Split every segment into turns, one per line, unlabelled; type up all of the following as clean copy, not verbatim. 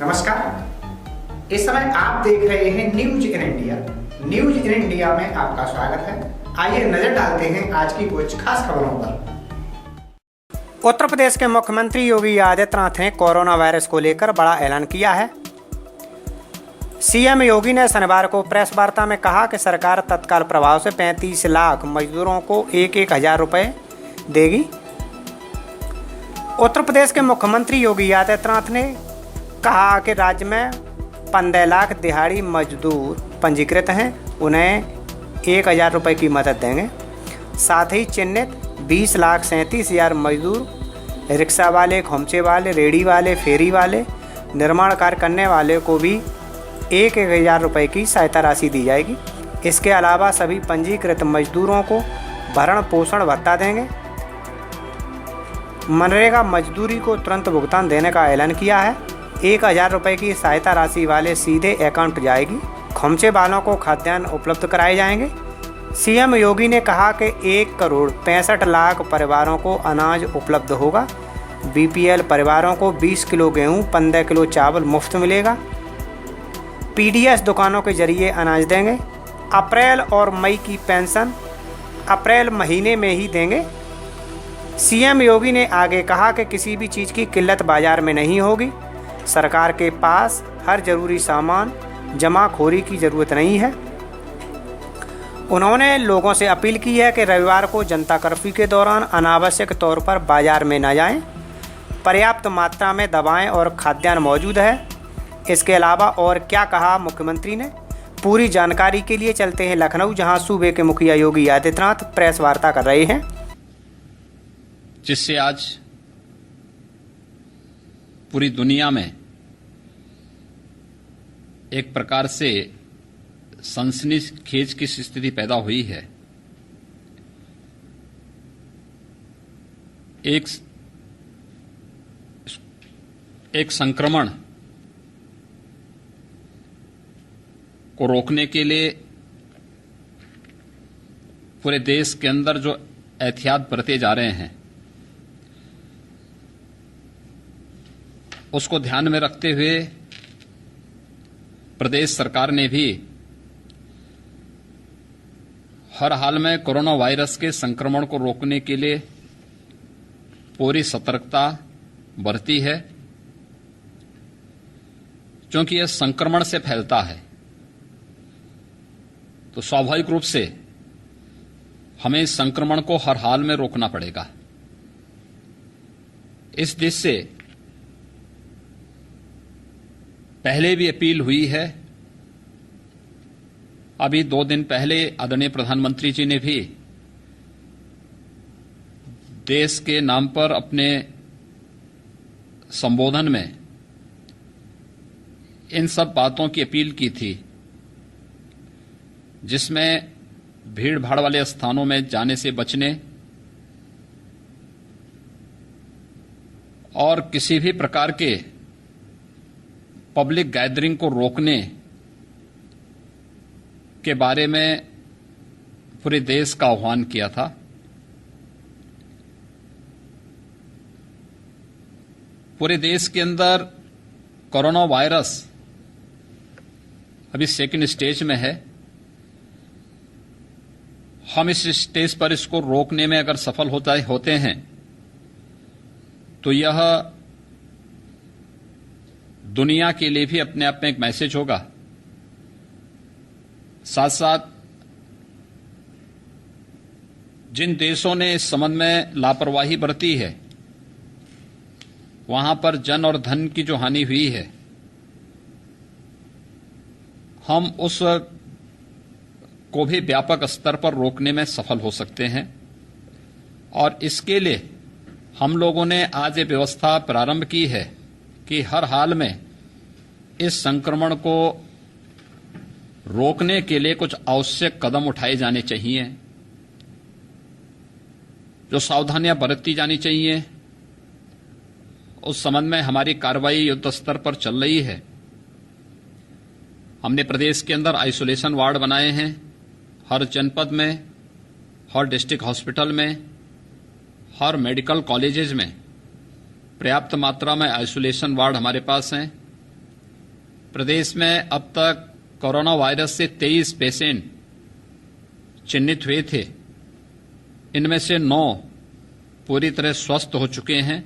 नमस्कार। इस समय आप देख रहे हैं news in India. News in India में आपका स्वागत है। आइए नजर डालते हैं आज की कुछ खास खबरों पर। उत्तर प्रदेश के मुख्यमंत्री योगी आदित्यनाथ ने कोरोना वायरस को लेकर बड़ा ऐलान किया है। सीएम योगी ने शनिवार को प्रेस वार्ता में कहा कि सरकार तत्काल प्रभाव से 35 लाख मजदूरों को 1,000 रुपए देगी। उत्तर प्रदेश के मुख्यमंत्री योगी आदित्यनाथ ने कहा कि राज्य में 15 लाख दिहाड़ी मजदूर पंजीकृत हैं, उन्हें 1,000 रुपये की मदद देंगे। साथ ही चिन्हित 20,37,000 मजदूर, रिक्शा वाले, खोमचे वाले, रेहड़ी वाले, फेरी वाले, निर्माण कार्य करने वाले को भी 1,000 रुपये की सहायता राशि दी जाएगी। इसके अलावा सभी पंजीकृत मजदूरों को भरण पोषण भत्ता देंगे। मनरेगा मजदूरी को तुरंत भुगतान देने का ऐलान किया है। 1,000 रुपये की सहायता राशि वाले सीधे अकाउंट जाएगी। खोमचे वालों को खाद्यान्न उपलब्ध कराए जाएंगे। सीएम योगी ने कहा कि 1,65,00,000 परिवारों को अनाज उपलब्ध होगा। बीपीएल परिवारों को 20 किलो गेहूं, 15 किलो चावल मुफ्त मिलेगा। पीडीएस दुकानों के जरिए अनाज देंगे। अप्रैल और मई की पेंशन अप्रैल महीने में ही देंगे। सीएम योगी ने आगे कहा कि किसी भी चीज़ की किल्लत बाजार में नहीं होगी। सरकार के पास हर जरूरी सामान जमाखोरी की ज़रूरत नहीं है। उन्होंने लोगों से अपील की है कि रविवार को जनता कर्फ्यू के दौरान अनावश्यक तौर पर बाजार में न जाएं। पर्याप्त मात्रा में दवाएं और खाद्यान्न मौजूद है। इसके अलावा और क्या कहा मुख्यमंत्री ने, पूरी जानकारी के लिए चलते हैं लखनऊ, जहां सूबे के मुखिया योगी आदित्यनाथ प्रेस वार्ता कर रहे हैं।
जिससे आज पूरी दुनिया में एक प्रकार से सनसनीखेज की स्थिति पैदा हुई है। एक संक्रमण को रोकने के लिए पूरे देश के अंदर जो एहतियात बरते जा रहे हैं, उसको ध्यान में रखते हुए प्रदेश सरकार ने भी हर हाल में कोरोना वायरस के संक्रमण को रोकने के लिए पूरी सतर्कता बरती है। क्योंकि यह संक्रमण से फैलता है, तो स्वाभाविक रूप से हमें इस संक्रमण को हर हाल में रोकना पड़ेगा। इस दिशा से पहले भी अपील हुई है। अभी 2 दिन पहले आदरणीय प्रधानमंत्री जी ने भी देश के नाम पर अपने संबोधन में इन सब बातों की अपील की थी, जिसमें भीड़ भाड़ वाले स्थानों में जाने से बचने और किसी भी प्रकार के पब्लिक गैदरिंग को रोकने के बारे में पूरे देश का आह्वान किया था। पूरे देश के अंदर कोरोना वायरस अभी सेकंड स्टेज में है। हम इस स्टेज पर इसको रोकने में अगर सफल होते हैं तो यह दुनिया के लिए भी अपने आप में एक मैसेज होगा। साथ साथ जिन देशों ने इस संबंध में लापरवाही बरती है, वहां पर जन और धन की जो हानि हुई है, हम उस को भी व्यापक स्तर पर रोकने में सफल हो सकते हैं। और इसके लिए हम लोगों ने आज ये व्यवस्था प्रारंभ की है कि हर हाल में इस संक्रमण को रोकने के लिए कुछ आवश्यक कदम उठाए जाने चाहिए, जो सावधानियां बरती जानी चाहिए। उस संबंध में हमारी कार्रवाई युद्ध स्तर पर चल रही है। हमने प्रदेश के अंदर आइसोलेशन वार्ड बनाए हैं, हर जनपद में, हर डिस्ट्रिक्ट हॉस्पिटल में, हर मेडिकल कॉलेजेस में पर्याप्त मात्रा में आइसोलेशन वार्ड हमारे पास हैं। प्रदेश में अब तक कोरोना वायरस से 23 पेशेंट चिन्हित हुए थे। इनमें से 9 पूरी तरह स्वस्थ हो चुके हैं।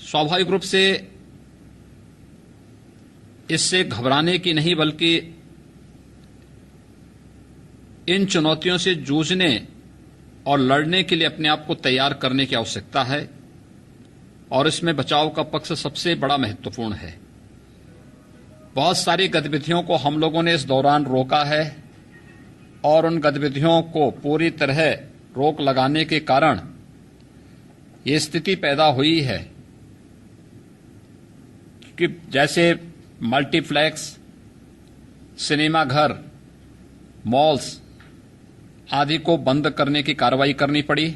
स्वाभाविक रूप से इससे घबराने की नहीं, बल्कि इन चुनौतियों से जूझने और लड़ने के लिए अपने आप को तैयार करने की आवश्यकता है, और इसमें बचाव का पक्ष सबसे बड़ा महत्वपूर्ण है। बहुत सारी गतिविधियों को हम लोगों ने इस दौरान रोका है, और उन गतिविधियों को पूरी तरह रोक लगाने के कारण ये स्थिति पैदा हुई है कि जैसे मल्टीप्लेक्स, सिनेमाघर, मॉल्स आदि को बंद करने की कार्रवाई करनी पड़ी।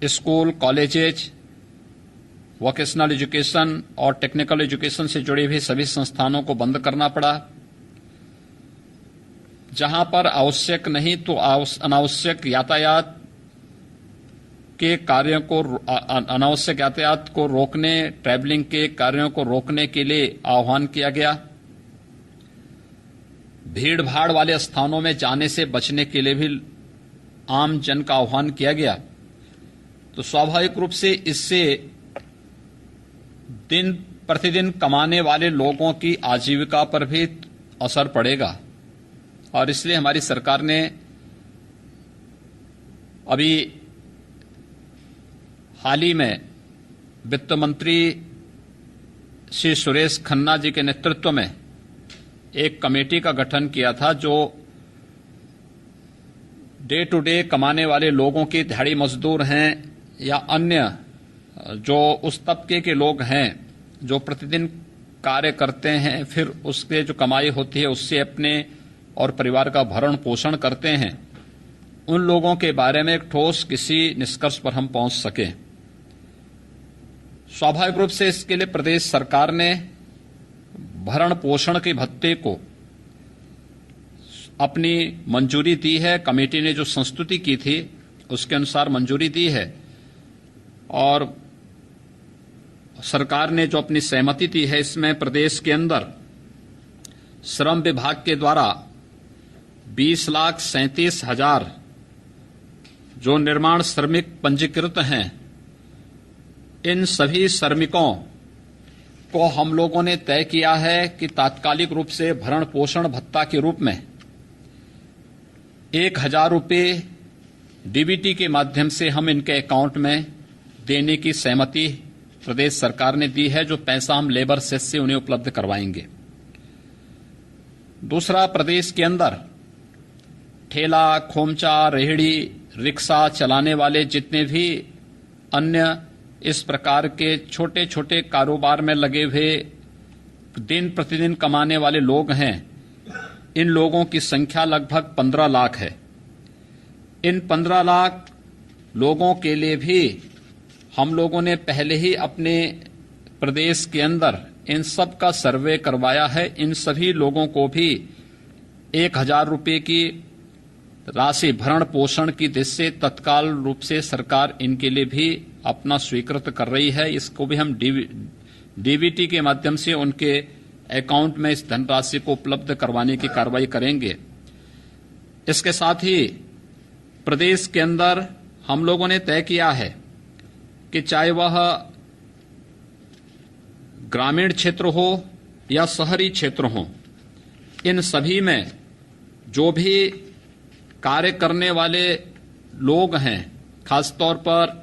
स्कूल, कॉलेजेज, वोकेशनल एजुकेशन और टेक्निकल एजुकेशन से जुड़े हुए सभी संस्थानों को बंद करना पड़ा। जहां पर आवश्यक नहीं तो अनावश्यक यातायात के कार्यों को अनावश्यक यातायात को रोकने, ट्रैवलिंग के कार्यों को रोकने के लिए आह्वान किया गया। भीड़ भाड़ वाले स्थानों में जाने से बचने के लिए भी आम जन का आह्वान किया गया। तो स्वाभाविक रूप से इससे दिन प्रतिदिन कमाने वाले लोगों की आजीविका पर भी असर पड़ेगा, और इसलिए हमारी सरकार ने अभी हाल ही में वित्त मंत्री श्री सुरेश खन्ना जी के नेतृत्व में एक कमेटी का गठन किया था, जो डे टू डे कमाने वाले लोगों की दिहाड़ी मजदूर हैं या अन्य जो उस तबके के लोग हैं जो प्रतिदिन कार्य करते हैं, फिर उसके जो कमाई होती है उससे अपने और परिवार का भरण पोषण करते हैं, उन लोगों के बारे में एक ठोस किसी निष्कर्ष पर हम पहुंच सके। स्वाभाविक रूप से इसके लिए प्रदेश सरकार ने भरण पोषण के भत्ते को अपनी मंजूरी दी है। कमेटी ने जो संस्तुति की थी उसके अनुसार मंजूरी दी है, और सरकार ने जो अपनी सहमति दी है, इसमें प्रदेश के अंदर श्रम विभाग के द्वारा 20,37,000 जो निर्माण श्रमिक पंजीकृत हैं, इन सभी श्रमिकों को हम लोगों ने तय किया है कि तात्कालिक रूप से भरण पोषण भत्ता के रूप में 1,000 रुपये डीबीटी के माध्यम से हम इनके अकाउंट में देने की सहमति प्रदेश सरकार ने दी है, जो पैसा हम लेबर सेस से उन्हें उपलब्ध करवाएंगे। दूसरा, प्रदेश के अंदर ठेला, खोमचा, रेहड़ी, रिक्शा चलाने वाले जितने भी अन्य इस प्रकार के छोटे छोटे कारोबार में लगे हुए दिन प्रतिदिन कमाने वाले लोग हैं, इन लोगों की संख्या लगभग 15 लाख है। इन 15 लाख लोगों के लिए भी हम लोगों ने पहले ही अपने प्रदेश के अंदर इन सब का सर्वे करवाया है। इन सभी लोगों को भी 1,000 रुपये की राशि भरण पोषण की दृष्टि से तत्काल रूप से सरकार इनके लिए भी अपना स्वीकृत कर रही है। इसको भी हम डीबीटी के माध्यम से उनके अकाउंट में इस धनराशि को उपलब्ध करवाने की कार्रवाई करेंगे। इसके साथ ही प्रदेश के अंदर हम लोगों ने तय किया है कि चाहे वह ग्रामीण क्षेत्र हो या शहरी क्षेत्र हो, इन सभी में जो भी कार्य करने वाले लोग हैं, खासतौर पर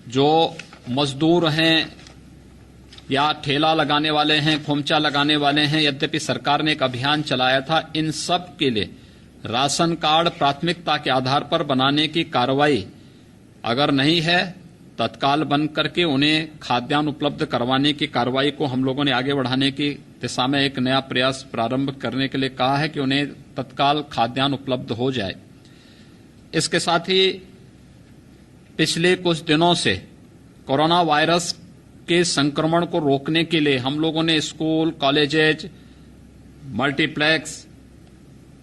जो मजदूर हैं या ठेला लगाने वाले हैं, खोमचा लगाने वाले हैं, यद्यपि सरकार ने एक अभियान चलाया था, इन सब के लिए राशन कार्ड प्राथमिकता के आधार पर बनाने की कार्रवाई अगर नहीं है, तत्काल बंद करके उन्हें खाद्यान्न उपलब्ध करवाने की कार्रवाई को हम लोगों ने आगे बढ़ाने की दिशा में एक नया प्रयास प्रारंभ करने के लिए कहा है कि उन्हें तत्काल खाद्यान्न उपलब्ध हो जाए। इसके साथ ही पिछले कुछ दिनों से कोरोना वायरस के संक्रमण को रोकने के लिए हम लोगों ने स्कूल, कॉलेजेज, मल्टीप्लेक्स,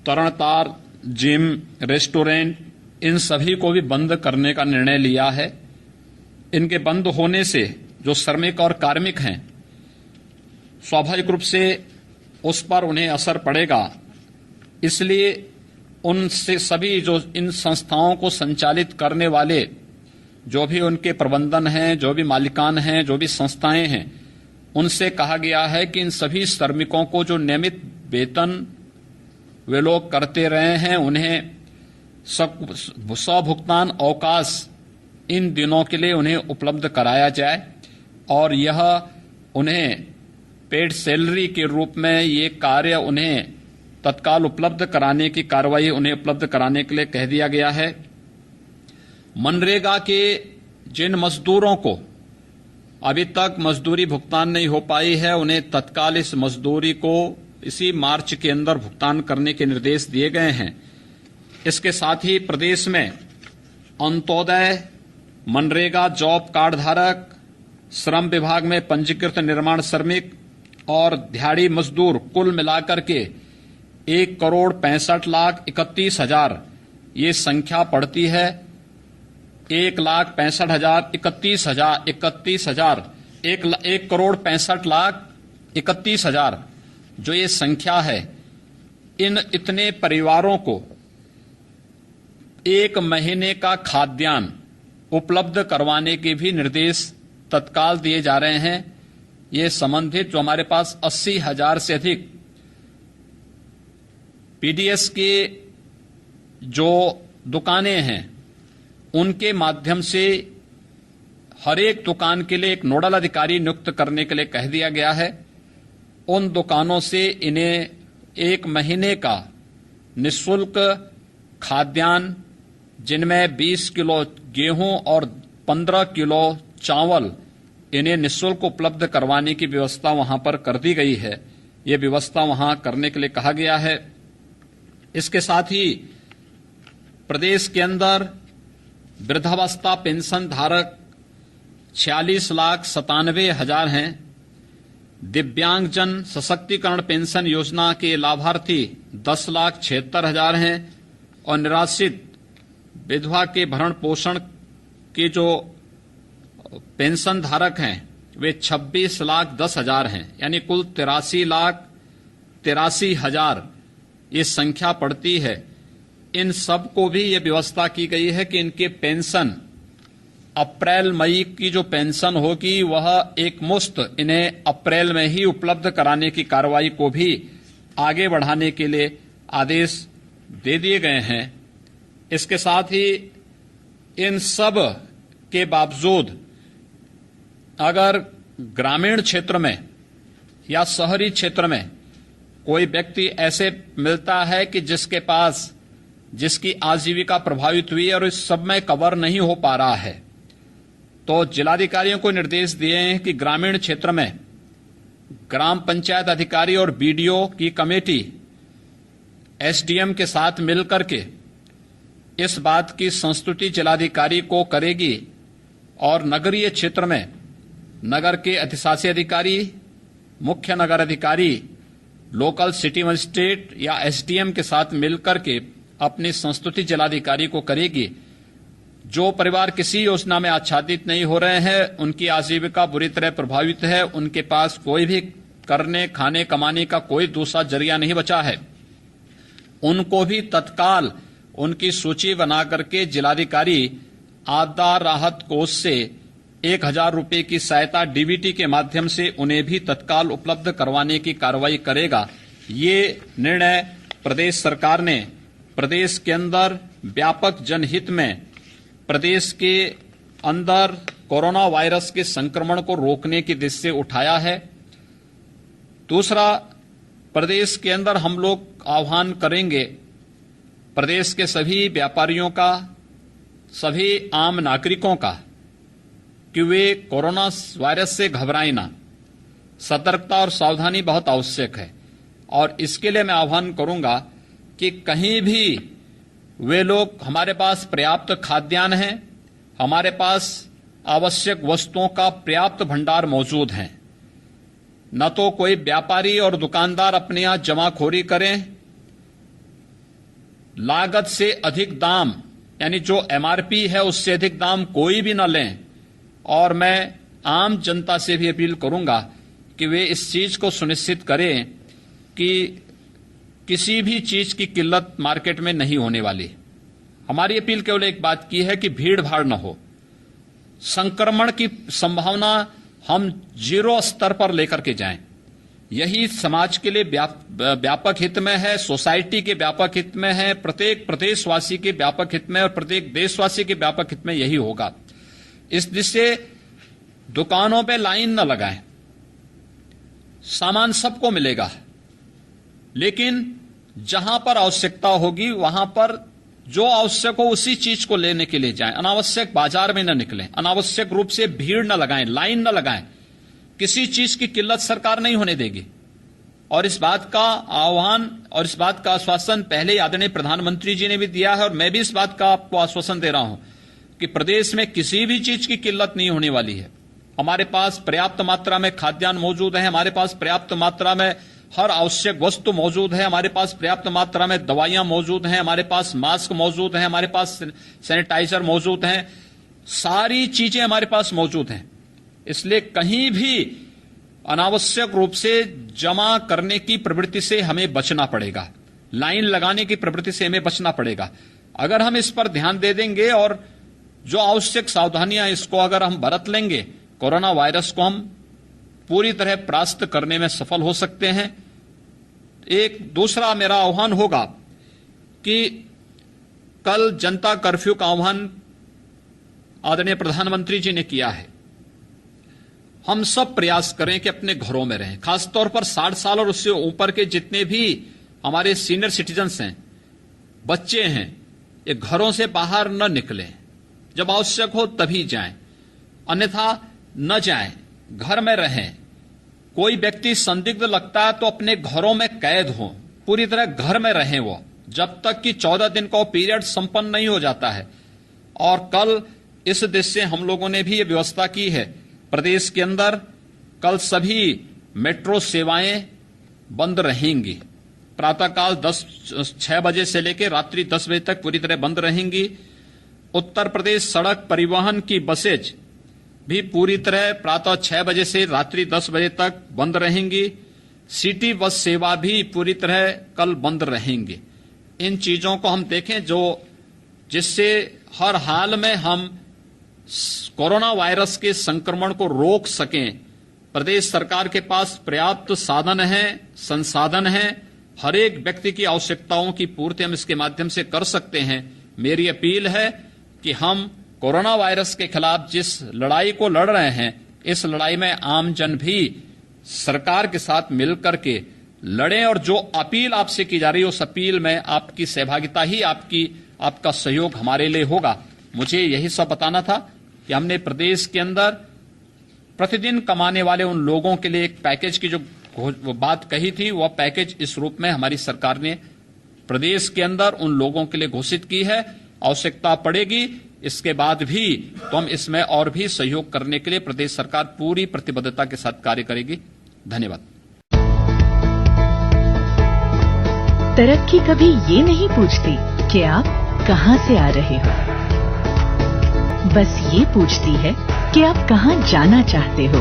तरणतार, जिम, रेस्टोरेंट, इन सभी को भी बंद करने का निर्णय लिया है। इनके बंद होने से जो श्रमिक और कार्मिक हैं स्वाभाविक रूप से उस पर उन्हें असर पड़ेगा। इसलिए उनसे सभी जो इन संस्थाओं को संचालित करने वाले जो भी उनके प्रबंधन हैं, जो भी मालिकान हैं, जो भी संस्थाएं हैं, उनसे कहा गया है कि इन सभी श्रमिकों को जो नियमित वेतन वे लोग करते रहे हैं उन्हें सभुगतान अवकाश इन दिनों के लिए उन्हें उपलब्ध कराया जाए और यह उन्हें पेड सैलरी के रूप में ये कार्य उन्हें तत्काल उपलब्ध कराने की कार्रवाई उन्हें उपलब्ध कराने के लिए कह दिया गया है। मनरेगा के जिन मजदूरों को अभी तक मजदूरी भुगतान नहीं हो पाई है उन्हें तत्काल इस मजदूरी को इसी मार्च के अंदर भुगतान करने के निर्देश दिए गए हैं। इसके साथ ही प्रदेश में अंत्योदय, मनरेगा जॉब कार्ड धारक, श्रम विभाग में पंजीकृत निर्माण श्रमिक और दिहाड़ी मजदूर कुल मिलाकर के 1,65,31,000 ये संख्या पड़ती है। 1,65,31,000 जो ये संख्या है, इन इतने परिवारों को 1 महीने का खाद्यान्न उपलब्ध करवाने के भी निर्देश तत्काल दिए जा रहे हैं। ये संबंधित जो हमारे पास 80,000 से अधिक पीडीएस के जो दुकानें हैं उनके माध्यम से हर एक दुकान के लिए एक नोडल अधिकारी नियुक्त करने के लिए कह दिया गया है। उन दुकानों से इन्हें 1 महीने का निःशुल्क खाद्यान्न, जिनमें 20 किलो गेहूं और 15 किलो चावल, इन्हें निःशुल्क उपलब्ध करवाने की व्यवस्था वहां पर कर दी गई है। ये व्यवस्था वहां करने के लिए कहा गया है। इसके साथ ही प्रदेश के अंदर वृद्धावस्था पेंशन धारक 46,97,000 हैं। दिव्यांगजन सशक्तिकरण पेंशन योजना के लाभार्थी 10,76,000 हैं और निराश्रित विधवा के भरण पोषण के जो पेंशन धारक हैं वे 26,10,000 हैं, यानी कुल 83,83,000 ये संख्या पड़ती है। इन सब को भी ये व्यवस्था की गई है कि इनके पेंशन अप्रैल मई की जो पेंशन होगी वह एक मुश्त इन्हें अप्रैल में ही उपलब्ध कराने की कार्रवाई को भी आगे बढ़ाने के लिए आदेश दे दिए गए हैं। इसके साथ ही इन सब के बावजूद अगर ग्रामीण क्षेत्र में या शहरी क्षेत्र में कोई व्यक्ति ऐसे मिलता है कि जिसकी आजीविका प्रभावित हुई है और इस सब में कवर नहीं हो पा रहा है, तो जिलाधिकारियों को निर्देश दिए हैं कि ग्रामीण क्षेत्र में ग्राम पंचायत अधिकारी और बीडीओ की कमेटी एसडीएम के साथ मिलकर के इस बात की संस्तुति जिलाधिकारी को करेगी और नगरीय क्षेत्र में नगर के अधिशासी अधिकारी, मुख्य नगर अधिकारी, लोकल सिटी मजिस्ट्रेट या एसडीएम के साथ मिलकर के अपनी संस्तुति जिलाधिकारी को करेगी। जो परिवार किसी योजना में आच्छादित नहीं हो रहे हैं, उनकी आजीविका बुरी तरह प्रभावित है, उनके पास कोई भी करने खाने कमाने का कोई दूसरा जरिया नहीं बचा है, उनको भी तत्काल उनकी सूची बना करके जिलाधिकारी आपदा राहत कोष से 1,000 रुपए की सहायता डीबीटी के माध्यम से उन्हें भी तत्काल उपलब्ध करवाने की कार्रवाई करेगा। ये निर्णय प्रदेश सरकार ने प्रदेश के अंदर व्यापक जनहित में प्रदेश के अंदर कोरोना वायरस के संक्रमण को रोकने की दिशा से उठाया है। दूसरा, प्रदेश के अंदर हम लोग आह्वान करेंगे प्रदेश के सभी व्यापारियों का, सभी आम नागरिकों का, कि वे कोरोना वायरस से घबराएं ना। सतर्कता और सावधानी बहुत आवश्यक है और इसके लिए मैं आह्वान करूंगा कि कहीं भी वे लोग, हमारे पास पर्याप्त खाद्यान्न है, हमारे पास आवश्यक वस्तुओं का पर्याप्त भंडार मौजूद है, न तो कोई व्यापारी और दुकानदार अपने यहां जमाखोरी करें, लागत से अधिक दाम यानी जो एमआरपी है उससे अधिक दाम कोई भी न लें। और मैं आम जनता से भी अपील करूंगा कि वे इस चीज को सुनिश्चित करें कि किसी भी चीज की किल्लत मार्केट में नहीं होने वाली। हमारी अपील केवल एक बात की है कि भीड़ भाड़ न हो, संक्रमण की संभावना हम 0 स्तर पर लेकर के जाएं। यही समाज के लिए व्यापक हित में है, सोसाइटी के व्यापक हित में है, प्रत्येक प्रदेशवासी के व्यापक हित में और प्रत्येक देशवासी के व्यापक हित में यही होगा। इस दिशा दुकानों पे लाइन न लगाएं, सामान सबको मिलेगा, लेकिन जहां पर आवश्यकता होगी वहां पर जो आवश्यक हो उसी चीज को लेने के लिए जाएं। अनावश्यक बाजार में न निकलें, अनावश्यक रूप से भीड़ न लगाएं, लाइन न लगाएं। किसी चीज की किल्लत सरकार नहीं होने देगी। और इस बात का आह्वान और इस बात का आश्वासन पहले आदरणीय प्रधानमंत्री जी ने भी दिया है और मैं भी इस बात का आपको आश्वासन दे रहा हूं कि प्रदेश में किसी भी चीज की किल्लत नहीं होने वाली है। हमारे पास पर्याप्त मात्रा में खाद्यान्न मौजूद है, हमारे पास पर्याप्त मात्रा में हर आवश्यक वस्तु मौजूद है, हमारे पास पर्याप्त मात्रा में दवाइयां मौजूद हैं, हमारे पास मास्क मौजूद हैं, हमारे पास सैनिटाइजर मौजूद हैं, सारी चीजें हमारे पास मौजूद हैं। इसलिए कहीं भी अनावश्यक रूप से जमा करने की प्रवृत्ति से हमें बचना पड़ेगा, लाइन लगाने की प्रवृत्ति से हमें बचना पड़ेगा। अगर हम इस पर ध्यान दे देंगे और जो आवश्यक सावधानियां इसको अगर हम बरत लेंगे, कोरोना वायरस को हम पूरी तरह परास्त करने में सफल हो सकते हैं। एक दूसरा मेरा आह्वान होगा कि कल जनता कर्फ्यू का आह्वान आदरणीय प्रधानमंत्री जी ने किया है। हम सब प्रयास करें कि अपने घरों में रहें, खासतौर पर 60 साल और उससे ऊपर के जितने भी हमारे सीनियर सिटीजन्स हैं, बच्चे हैं, ये घरों से बाहर न निकलें। जब आवश्यक हो तभी जाएं, अन्यथा न जाएं, घर में रहें। कोई व्यक्ति संदिग्ध लगता है तो अपने घरों में कैद हो, पूरी तरह घर में रहें वो, जब तक कि 14 दिन का पीरियड संपन्न नहीं हो जाता है। और कल इस दिशा से हम लोगों ने भी ये व्यवस्था की है। प्रदेश के अंदर कल सभी मेट्रो सेवाएं बंद रहेंगी, प्रातःकाल 6 बजे से लेकर रात्रि 10 बजे तक पूरी तरह बंद रहेंगी। उत्तर प्रदेश सड़क परिवहन की बसेज भी पूरी तरह प्रातः 6 बजे से रात्रि 10 बजे तक बंद रहेंगी। सिटी बस सेवा भी पूरी तरह कल बंद रहेंगी। इन चीजों को हम देखें जिससे हर हाल में हम कोरोना वायरस के संक्रमण को रोक सकें। प्रदेश सरकार के पास पर्याप्त साधन हैं, संसाधन हैं, हर एक व्यक्ति की आवश्यकताओं की पूर्ति हम इसके माध्यम से कर सकते हैं। मेरी अपील है कि हम कोरोना वायरस के खिलाफ जिस लड़ाई को लड़ रहे हैं, इस लड़ाई में आम जन भी सरकार के साथ मिलकर के लड़ें और जो अपील आपसे की जा रही है उस अपील में आपकी सहभागिता ही आपका सहयोग हमारे लिए होगा। मुझे यही सब बताना था कि हमने प्रदेश के अंदर प्रतिदिन कमाने वाले उन लोगों के लिए एक पैकेज की जो बात कही थी, वह पैकेज इस रूप में हमारी सरकार ने प्रदेश के अंदर उन लोगों के लिए घोषित की है। आवश्यकता पड़ेगी इसके बाद भी तो हम इसमें और भी सहयोग करने के लिए प्रदेश सरकार पूरी प्रतिबद्धता के साथ कार्य करेगी। धन्यवाद।
तरक्की कभी ये नहीं पूछती कि आप कहां से आ रहे हो, बस ये पूछती है कि आप कहां जाना चाहते हो।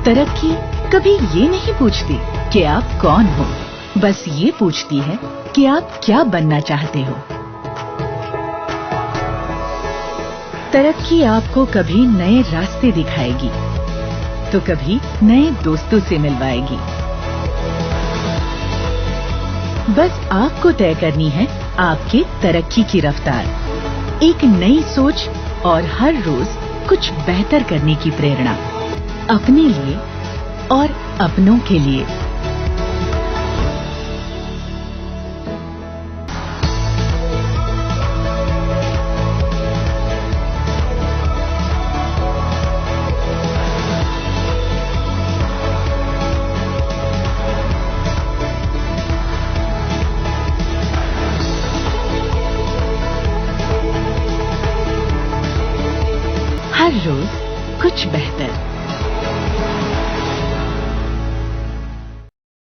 तरक्की कभी ये नहीं पूछती कि आप कौन हो, बस ये पूछती है कि आप क्या बनना चाहते हो। तरक्की आपको कभी नए रास्ते दिखाएगी तो कभी नए दोस्तों से मिलवाएगी। बस आपको तय करनी है आपके तरक्की की रफ्तार, एक नई सोच और हर रोज कुछ बेहतर करने की प्रेरणा, अपने लिए और अपनों के लिए।